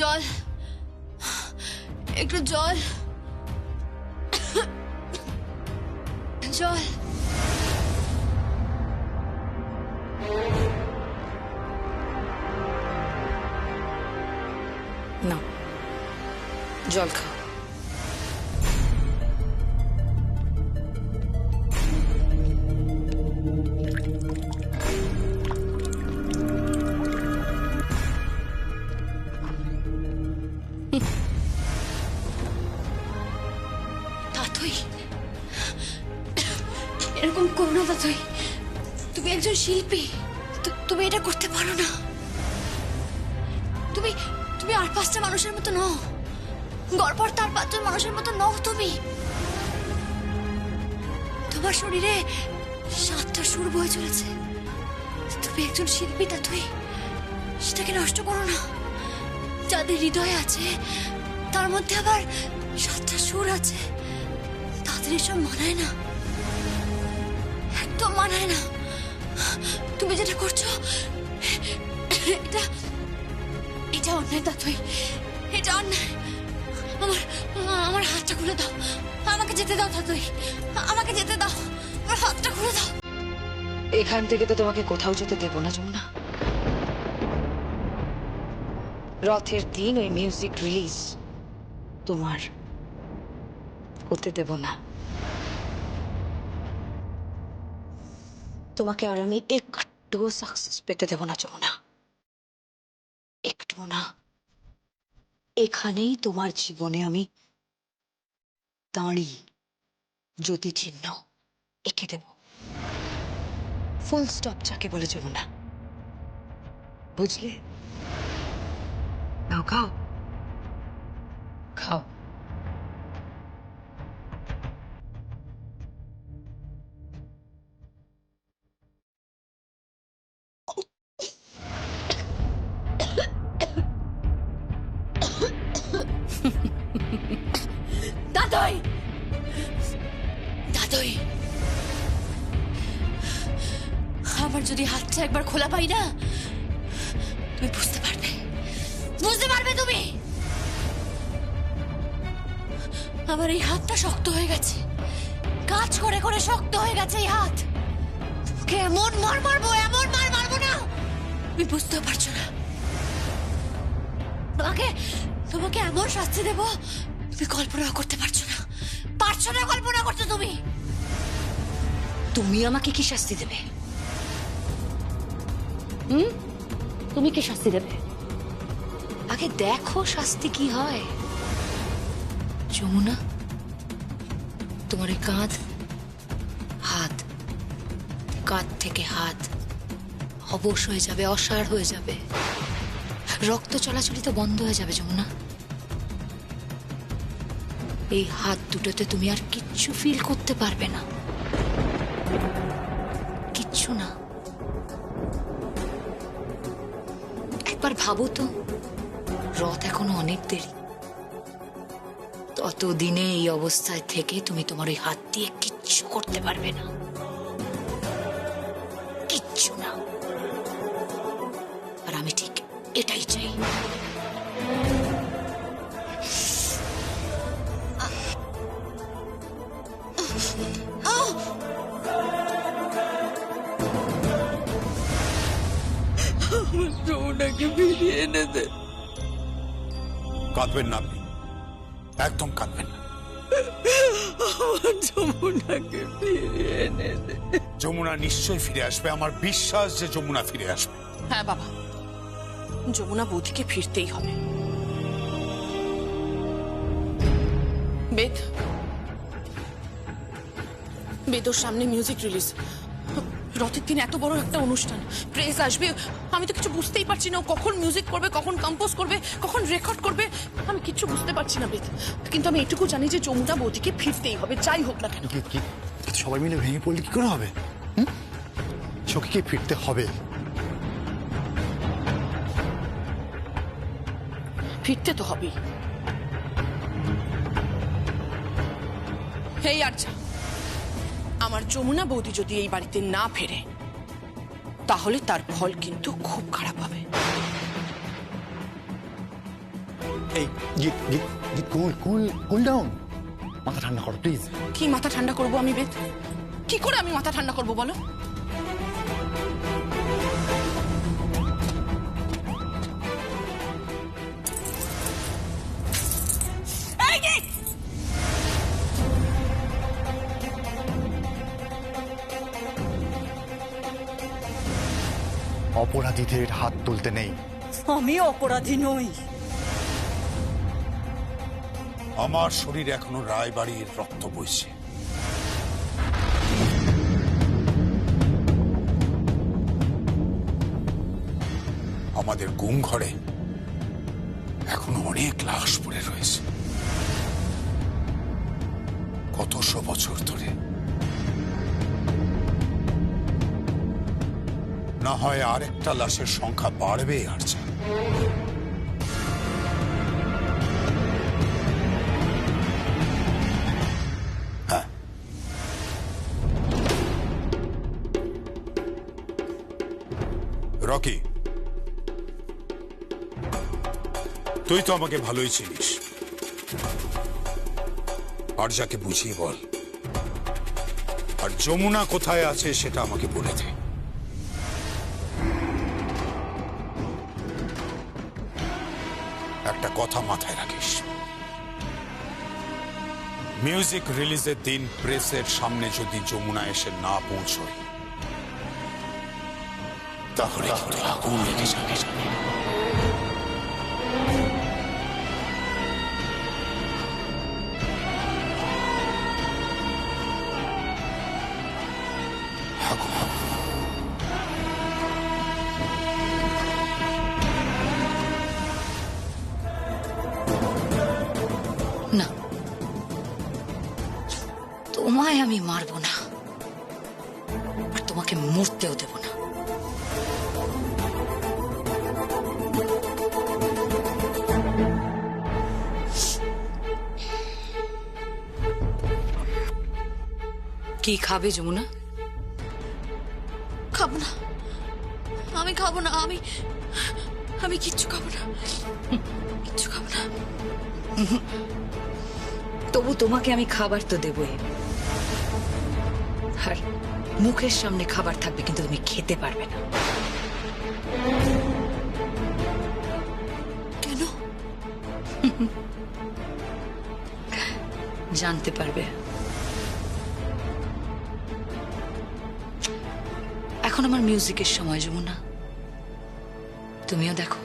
জল, একটু জল, জল। না, জল খাও। দাদুই, এরকম করো না দাদুই। তুমি একজন শিল্পী, তুমি এটা করতে পারো না। তুমি তুমি আর 5টা মানুষের মতো নও, গড়পড় তার 5জন মানুষের মতো নও তুমি। তোমার শরীরে 7টা সুর বয়ে চলেছে। তুমি একজন শিল্পী দাদুই, সেটাকে নষ্ট করো না। যাদের হৃদয় আছে তার মধ্যে আবার 7টা সুর আছে, তাদের এসব মানায় না, একদম মানায় না। তুমি যেটা করছো এটা এটা অন্যায় দাদুই, এটা অন্যায়। আমার হাতটা খুলে দাও, আমাকে যেতে দাও দাদুই, আমাকে যেতে দাও, আমার হাতটা খুলে দাও। এখান থেকে তো তোমাকে কোথাও যেতে দেবো না যমুনা। রথের দিন ওই মিউজিক রিলিজ তোমার করতে দেব না। তোমাকে আর আমি একটু সাকসেস পেতে দেব না যমুনা, একটু না। এখানেই তোমার জীবনে আমি দাঁড়ি জ্যোতি চিহ্ন এঁকে দেব, ফুল স্টপ যাকে বলে যমুনা, বুঝলে? নাও খাও, খাও। দাদুই, দাদুই, আমার যদি হাতটা একবার খোলা পাই না, তুমি বুঝতে পারবে, বুঝতে পারবে তুমি। আমার এই হাতটা শক্ত হয়ে গেছে, কাজ করে করে শক্ত হয়ে গেছে এই হাত। তোমাকে এমন মার মারবো, এমন মার মারবো না, তুমি বুঝতেও পারছো না। তোমাকে এমন শাস্তি দেবো তুমি কল্পনা করতে পারছো না, পারছো না কল্পনা করছো তুমি। তুমি আমাকে কি শাস্তি দেবে? তুমি কি শাস্তি দেবে? আগে দেখো শাস্তি কি হয়। যমুনা, তোমার এই কাঁধ, হাত, কাঁধ থেকে হাত অবশ হয়ে যাবে, অসাড় হয়ে যাবে, রক্ত চলাচলিত বন্ধ হয়ে যাবে যমুনা। এই হাত দুটোতে তুমি আর কিচ্ছু ফিল করতে পারবে না, কিচ্ছু না। একবার ভাবো তো, রথ এখনো অনেক দেরি, ততদিনে এই অবস্থায় থেকে তুমি তোমার ওই হাত দিয়ে কিচ্ছু করতে পারবে না, কিচ্ছু না। আর আমি ঠিক এটাই চাই। যমুনাকে ফিরিয়ে এনে দে। কাঁদবেন না আপনি, একদম কাঁদবেন না। আমার যমুনাকে ফিরিয়ে এনে দে। যমুনা নিশ্চয়ই ফিরে আসবে, আমার বিশ্বাস যে যমুনা ফিরে আসবে। হ্যাঁ বাবা, যমুনা বৌদিকে ফিরতেই হবে। বেদ, বেদর সামনে মিউজিক রিলিজ, রথের দিন এত বড় একটা অনুষ্ঠান, প্রেস আসবে, আমি তো কিছু বুঝতেই পারছি না। ও কখন মিউজিক করবে, কখন কম্পোজ করবে, কখন রেকর্ড করবে, আমি কিচ্ছু বুঝতে পারছি না বেদ। কিন্তু আমি এটুকু জানি যে যমুনা বৌদিকে ফিরতেই হবে, যাই হোক না কেন। সবাই মিলে ভেঙে পড়লে কি করে হবে? সখীকে ফিরতে হবে। ফিরতে তো হবেই। হেই আচ্ছা, আমার যমুনা বৌদি যদি এই বাড়িতে না ফেরে তাহলে তার ফল কিন্তু খুব খারাপ হবে। এই গীত গীত গীত কুল কুল কুল ডাউন, মাথা ঠান্ডা করো প্লিজ। কি মাথা ঠান্ডা করবো আমি বেদ? কি করে আমি মাথা ঠান্ডা করবো বলো? অপরাধীদের হাত তুলতে নেই। আমি অপরাধী নই। আমার শরীর এখনো রায়বাড়ির রক্ত বইছে। আমাদের গুম ঘরে এখনো অনেক লাশ পড়ে রয়েছে, কতশো বছর ধরে। না হয় আরেকটা লাশের সংখ্যা বাড়বে আর যা। হ্যাঁ, রকি, তুই তো আমাকে ভালোই চিনিস। আর যাকে বুঝিয়ে বল, আর যমুনা কোথায় আছে সেটা আমাকে বলে দে। একটা কথা মাথায় রাখিস, মিউজিক রিলিজের দিন প্রেসের সামনে যদি যমুনা এসে না পৌঁছয়, তাহলে কিন্তু আগুন লেগে যাবে। আগুন। না, তোমায় আমি মারবো না, আর তোমাকে মরতেও দেব না। কি খাবে যমুনা? খাবো না, আমি খাবো না, আমি কিচ্ছু খাবো না, কিচ্ছু খাবো না। তবু তোমাকে আমি খাবার তো দেবই, আর মুখের সামনে খাবার থাকবে, কিন্তু তুমি খেতে পারবে না। কেন? জানতে পারবে। এখন আমার মিউজিকের সময় যমুনা, তুমিও দেখো।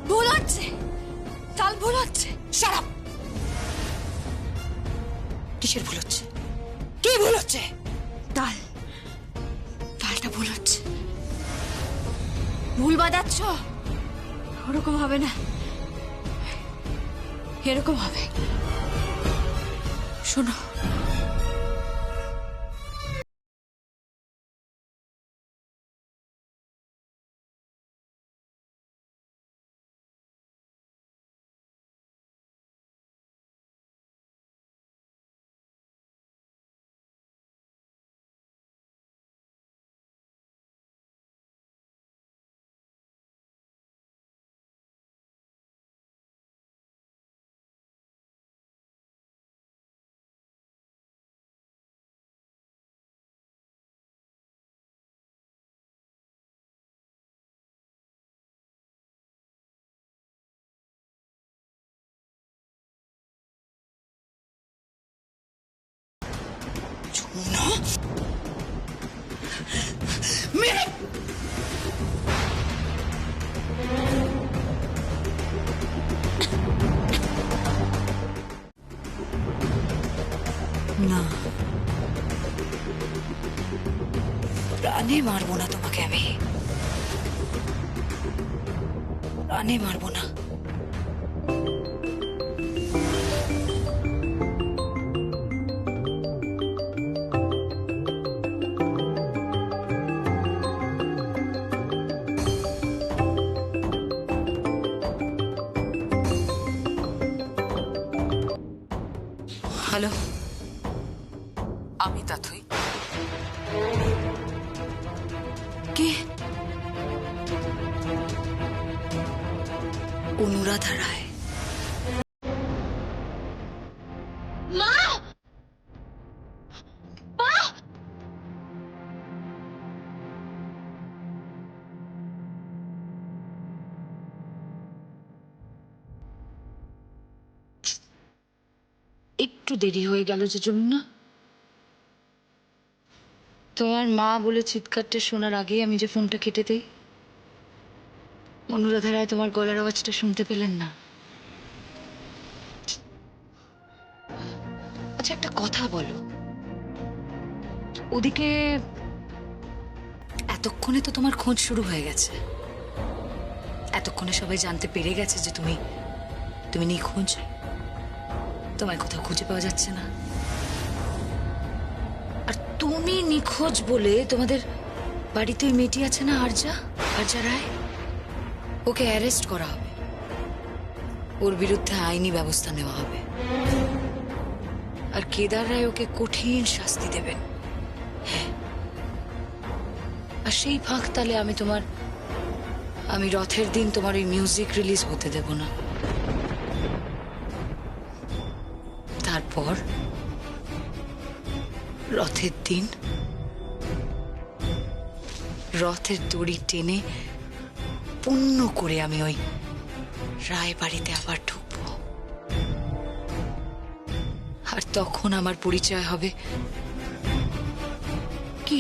ভুল হচ্ছে, তাল ভুল হচ্ছে। Shut up! কিসের ভুল হচ্ছে? কি ভুল হচ্ছে? তালটা ভুল হচ্ছে। ভুল বাজাচ্ছ, ওরকম হবে না, এরকম হবে। শোনো, প্রাণে মারবো না তোমাকে আমি, প্রাণে মারবো না। হ্যালো, আমি তাথই। কে? অনুরাধা রায়। মা! মা! একটু দেরি হয়ে গেল যে জন্য তোমার মা বলে চিৎকারটা শোনার আগেই আমি যে ফোনটা কেটে দেই। অনুরাধা রায় তোমার গলার আওয়াজটা শুনতে পেলেন না। আচ্ছা একটা কথা বলো, ওদিকে এতক্ষণে তো তোমার খোঁজ শুরু হয়ে গেছে, এতক্ষণে সবাই জানতে পেরে গেছে যে তুমি তুমি নিখোঁজ, তোমায় কোথাও খুঁজে পাওয়া যাচ্ছে না। আর তুমি নিখোঁজ বলে তোমাদের বাড়িতে ওই মেয়েটি আছে না, আরজা রায়, ওকে অ্যারেস্ট করা হবে, ওর বিরুদ্ধে আইনি ব্যবস্থা নেওয়া হবে, আর কেদার রায় ওকে কঠিন শাস্তি দেবেন। হ্যাঁ, আর সেই ফাঁক তালে আমি রথের দিন তোমার ওই মিউজিক রিলিজ হতে দেব না। তারপর রথের দিন রথের দড়ি টেনে পূর্ণ করে আমি ওই রায় বাড়িতে আবার ঢুকবো, আর তখন আমার পরিচয় হবে কি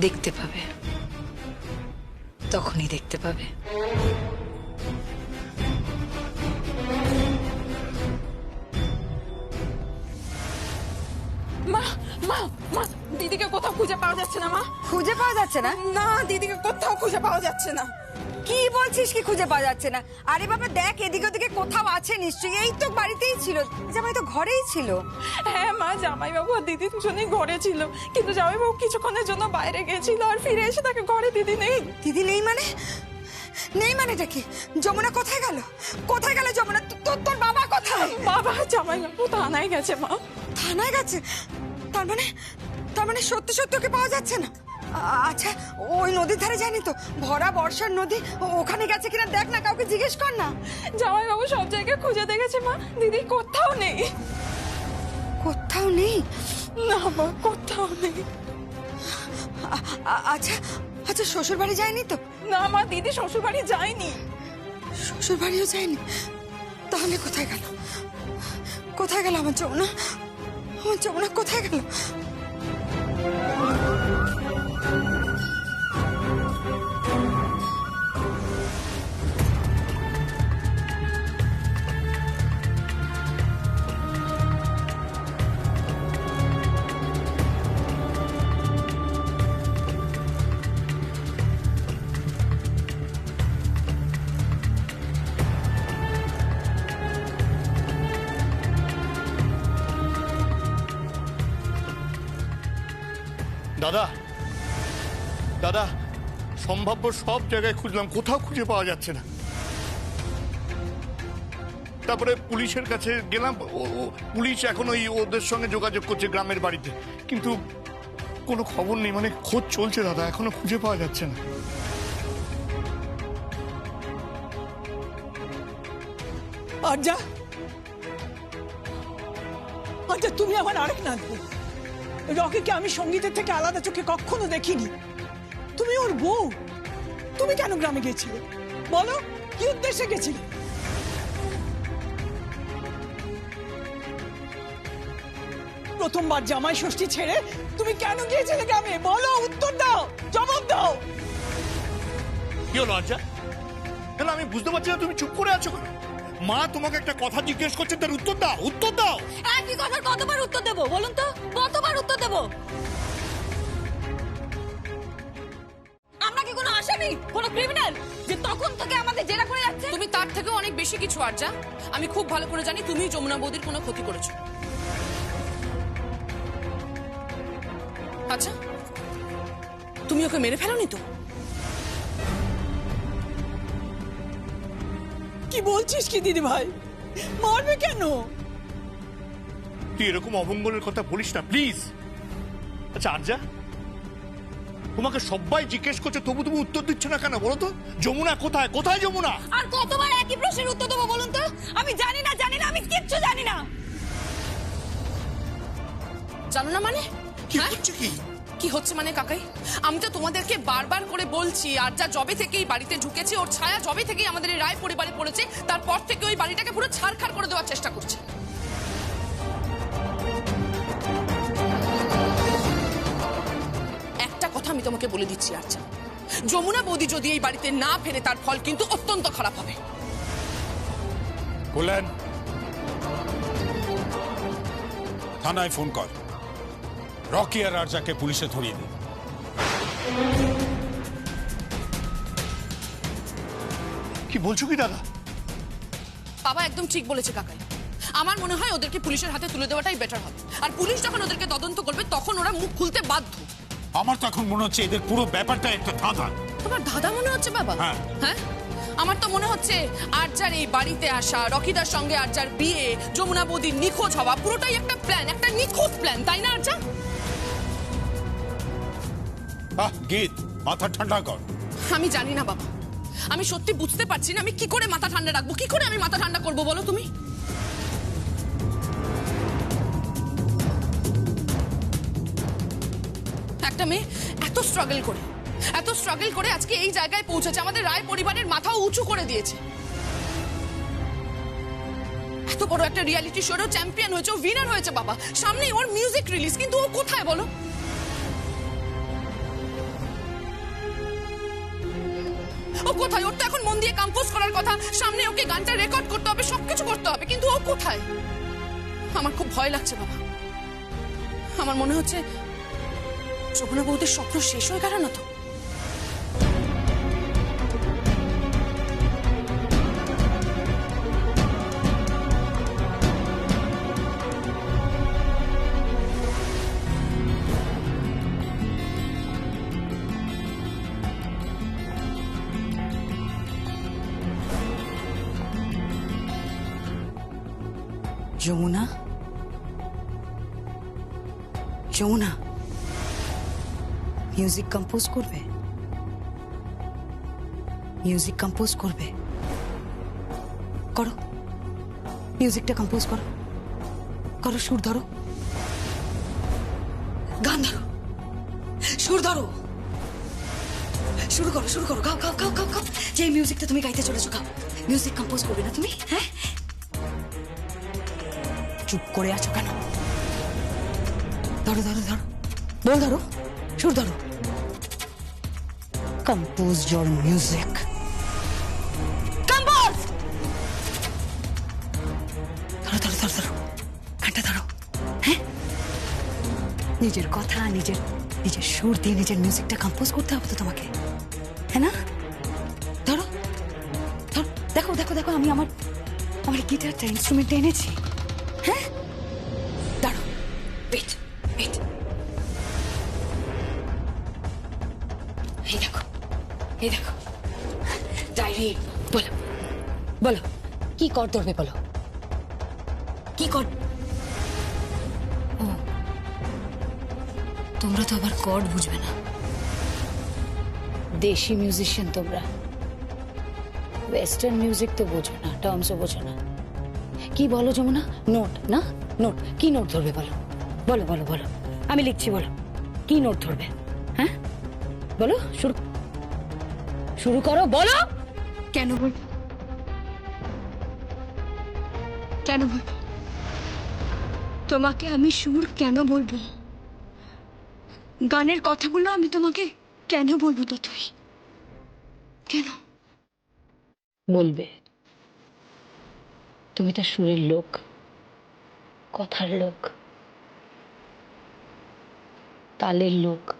দেখতে পাবে, তখনই দেখতে পাবে। মা মা মা দিদিকে কোথাও খুঁজে পাওয়া যাচ্ছে না। মা খুঁজে পাওয়া যাচ্ছে না? না, দিদিকে কোথাও খুঁজে পাওয়া যাচ্ছে না। কি বলছিস কি খুঁজে পাওয়া যাচ্ছে না? আরে বাবা দেখ, এদিকে ওদিকে কোথাও আছে নিশ্চয়ই, এই তো বাড়িতেই ছিল, জামাই তো ঘরেই ছিল। হ্যাঁ মা, জামাইবাবু আর দিদি দুজনেই ঘরে ছিল, কিন্তু জামাইবাবু কিছুক্ষণের জন্য বাইরে গেছিল, আর ফিরে এসে তাকে ঘরে দিদি নেই। দিদি নেই মানে? নেই মানেটা কি? যমুনা কোথায় গেল? কোথায় গেল যমুনা? তোর বাবা কোথায়? বাবা জামাইবাবু থানায় গেছে মা। থানায় গেছে? তার মানে সত্যি সত্যি ওকে পাওয়া যাচ্ছে না? আচ্ছা, ওই নদীর ধারে যায়নি তো? ভরা বর্ষার নদী, ওখানে গেছে কিনা দেখ না, কাউকে জিজ্ঞেস কর না। জামাইবাবু সব জায়গায় খুঁজে দেখেছে মা, দিদি কোথাও নেই। কোথাও নেই? না মা, কোথাও নেই। আচ্ছা শ্বশুর বাড়ি যায়নি তো? না মা, দিদি শ্বশুর বাড়ি যায়নি। শ্বশুর বাড়িও যায়নি? তাহলে কোথায় গেল? কোথায় গেল আমার যমুনা? আমার যমুনা কোথায় গেল? দাদা দাদা, সম্ভাব্য সব জায়গায় খুঁজলাম, কোথাও খুঁজে পাওয়া যাচ্ছে না। তারপরে পুলিশের কাছে গেলাম, পুলিশ এখন ওদের সঙ্গে যোগাযোগ করছে গ্রামের বাড়িতে, কিন্তু কোনো খবর নেই, মানে খোঁজ চলছে দাদা, এখনো খুঁজে পাওয়া যাচ্ছে না। আরজা, আচ্ছা তুমি আমার আরেক নাতবো। রকিকে আমি সঙ্গীতের থেকে আলাদা চোখে কখনো দেখিনি। তুমি ওর বউ, তুমি কেন গ্রামে গেছিলে বলো? কি উদ্দেশ্যে গেছিলে? প্রথমবার জামাই ষষ্ঠী ছেড়ে তুমি কেন গিয়েছিলে গ্রামে? বলো, উত্তর দাও, জবাব দাও। কি হলো আচ্ছা? আমি বুঝতে পারছি না, তুমি চুপ করে আছো কেন? মা তোমাকে একটা কথা জিজ্ঞেস করছে, তার উত্তর দাও, উত্তর দাও। একই কথার কতবার উত্তর দেবো বলুন তো, কতবার উত্তর দেবো? আমরা কি কোনো আসামি, কোনো ক্রিমিনাল যে তখন থেকে আমাদের জেরা করে যাচ্ছে? তুমি তার থেকেও অনেক বেশি কিছু আরজা। আমি খুব ভালো করে জানি তুমি যমুনা বৌদির কোনো ক্ষতি করেছো। আচ্ছা, তুমি ওকে মেরে ফেলোনি তো? কি বলছিস কি দিদি ভাই, মারবে কেন? তুই এরকম অমঙ্গলের কথা বলিস না প্লিজ। আচ্ছা আরজা, তোমাকে সবাই জিজ্ঞেস করছে তবু তুমি উত্তর দিচ্ছ না কেন বলো তো? যমুনা কোথায়, কোথায় যমুনা? আর কতবার একই প্রশ্নের উত্তর দেবো বলুন তো? আমি জানি না, আমি কিচ্ছু জানি না। জানো না মানে? কি হ্যাঁ? হচ্ছে কি? কি হচ্ছে মানে কাকাই? আমি তো তোমাদেরকে বারবার করে বলছি, আর যা জবে থেকেই বাড়িতে ঢুকেছে, ওর ছায়া জবে থেকেই আমাদের এই রায় পরিবারে পড়েছে, তারপর থেকে ওই বাড়িটাকে পুরো ছারখার করে দেওয়ার চেষ্টা করছে। একটা কথা আমি তোমাকে বলে দিচ্ছি আচ্ছা, যমুনা বৌদি যদি এই বাড়িতে না ফেরে তার ফল কিন্তু অত্যন্ত খারাপ হবে। বলেন, থানায় ফোন কর, রকি আর আরজাকে পুলিশে ধরিয়ে দিন। কি বলছো কি দাদা? বাবা একদম ঠিক বলেছে কাকাই। আমার মনে হয় ওদেরকে পুলিশের হাতে তুলে দেওয়াটাই বেটার হবে। আর পুলিশ যখন ওদেরকে তদন্ত করবে তখন ওরা মুখ খুলতে বাধ্য। আমার তো এখন মনে হচ্ছে এদের পুরো ব্যাপারটা একটা ধাঁধা। তোমার দাদা মনে হচ্ছে বাবা? হ্যাঁ। হ্যাঁ, আমার তো মনে হচ্ছে আরজার এই বাড়িতে আসা, রকিদার সঙ্গে আরজার বিয়ে, যমুনা বৌদির নিখোঁজ হওয়া, পুরোটাই একটা প্ল্যান, একটা নিখোঁজ প্ল্যান, তাই না আরজা? গীত, মাথা ঠান্ডা কর। আমি জানি না বাবা, আমি সত্যি বুঝতে পারছি না আমি কি করে মাথা ঠান্ডা রাখবো, কি করে আমি মাথা ঠান্ডা করবো বলো তুমি? একটা মেয়ে এত স্ট্রাগল করে আজকে এই জায়গায় পৌঁছেছে, আমাদের রায় পরিবারের মাথাও উঁচু করে দিয়েছে। এত বড় একটা রিয়ালিটি শোরও চ্যাম্পিয়ন হয়েছে, ও উইনার হয়েছে বাবা, সামনেই ওর মিউজিক রিলিজ, কিন্তু ও কোথায় বলো? ও কোথায়? ওর তো এখন মন দিয়ে কম্পোজ করার কথা, সামনে ওকে গানটা রেকর্ড করতে হবে, সবকিছু করতে হবে, কিন্তু ও কোথায়? আমার খুব ভয় লাগছে বাবা। আমার মনে হচ্ছে যমুনা বৌদির স্বপ্ন শেষ হয়ে গেল না তো? যমুনা, যমুনা মিউজিক কম্পোজ করবে, মিউজিক কম্পোজ করবে, করো, মিউজিকটা কম্পোজ করো, করো, সুর ধরো, গান ধরো, সুর ধরো, শুরু করো, শুরু করো, গাও গাও গাও গাও গাও, যে মিউজিকটা তুমি গাইতে চলেছো গাও। মিউজিক কম্পোজ করবে না তুমি? হ্যাঁ, চুপ করে আছো কেন? ধরো ধরো ধরো, বল ধরো, সুর ধরো, কম্পোজ योर মিউজিক, কম্পোজ। ধরো ধরো ধরো ধরো, গানটা ধরো। হ্যাঁ, নিজের কথা, নিজের সুর দিয়ে নিজের মিউজিকটা কম্পোজ করতে হবে তো তোমাকে, হ্যাঁ না? ধরো ধরো, দেখো দেখো দেখো, আমি আমার গিটারটা, ইনস্ট্রুমেন্টটা এনেছি। হ্যাঁ, দাঁড়ো, ওয়েট ওয়েট, এই দেখো, এই দেখো ডায়েরি। বলো বলো, কি কর ধরবে বলো, কি কর? ও, তোমরা তো আবার কর্ড বুঝবে না, দেশি মিউজিশিয়ান তোমরা, ওয়েস্টার্ন মিউজিক তো বোঝো না, টার্মসও বোঝো না। কি বলো যমুনা? নোট না, নোট, কি নোট ধরবে বলো, বলো বলো বলো, আমি লিখছি, বলো কি নোট ধরবে? হ্যাঁ বলো, শুরু শুরু করো, বলো। কেন বলবো, কেন বলবো তোমাকে আমি সুর কেন বলবো? গানের কথাগুলো আমি তোমাকে কেন বলবো তো? তুই কেন বলবে? তুমি তো সুরের লোক, কথার লোক, তালের লোক,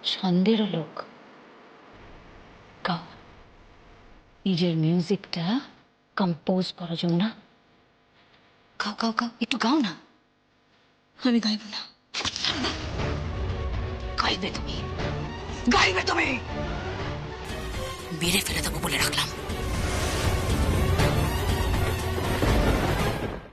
ছন্দেরও লোক। গাও, নিজের মিউজিকটা কম্পোজ করো যমুনা। গাও গাও গাও, একটু গাও না। আমি গাইব না। গাইবে তুমি, গাইবে তুমি। মেরে ফেলে দেবো বলে রাখলাম।